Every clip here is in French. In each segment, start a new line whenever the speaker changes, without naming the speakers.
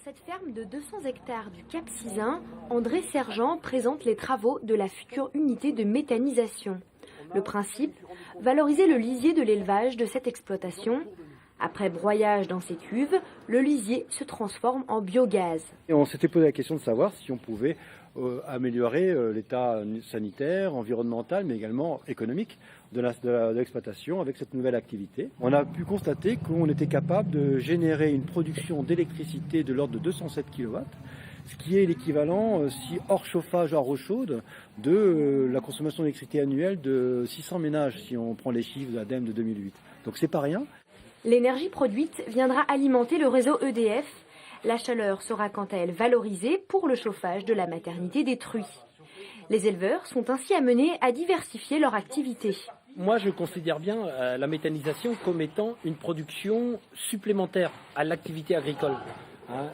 cette ferme de 200 hectares du Cap Sizun, André Sergent présente les travaux de la future unité de méthanisation. Le principe, valoriser le lisier de l'élevage de cette exploitation. Après broyage dans ces cuves, le lisier se transforme en biogaz.
Et on s'était posé la question de savoir si on pouvait améliorer l'état sanitaire, environnemental, mais également économique de l'exploitation avec cette nouvelle activité. On a pu constater qu'on était capable de générer une production d'électricité de l'ordre de 207 kW, ce qui est l'équivalent, si hors chauffage, hors eau chaude, de la consommation d'électricité annuelle de 600 ménages, si on prend les chiffres de l'ADEME de 2008. Donc c'est pas rien.
L'énergie produite viendra alimenter le réseau EDF. La chaleur sera quant à elle valorisée pour le chauffage de la maternité des truies. Les éleveurs sont ainsi amenés à diversifier leur activité.
Moi, je considère bien la méthanisation comme étant une production supplémentaire à l'activité agricole.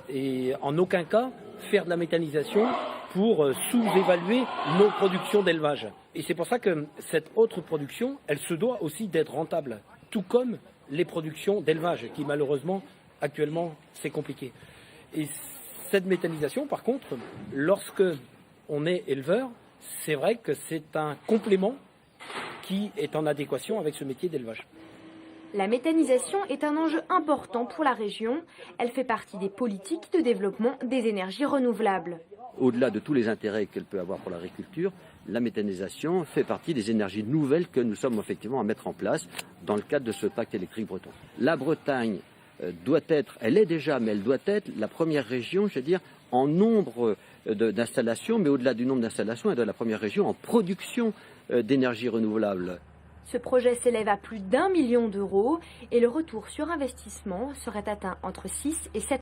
Et en aucun cas, faire de la méthanisation pour sous-évaluer nos productions d'élevage. Et c'est pour ça que cette autre production, elle se doit aussi d'être rentable, tout comme les productions d'élevage, qui malheureusement, actuellement, c'est compliqué. Et cette méthanisation, par contre, lorsque on est éleveur, c'est vrai que c'est un complément qui est en adéquation avec ce métier d'élevage.
La méthanisation est un enjeu important pour la région. Elle fait partie des politiques de développement des énergies renouvelables.
Au-delà de tous les intérêts qu'elle peut avoir pour l'agriculture, la méthanisation fait partie des énergies nouvelles que nous sommes effectivement à mettre en place dans le cadre de ce pacte électrique breton. La Bretagne doit être, elle est déjà, mais elle doit être la première région, je veux dire, en nombre d'installations, mais au-delà du nombre d'installations, elle doit être la première région en production d'énergie renouvelable.
Ce projet s'élève à plus d'1 million d'euros et le retour sur investissement serait atteint entre 6 et 7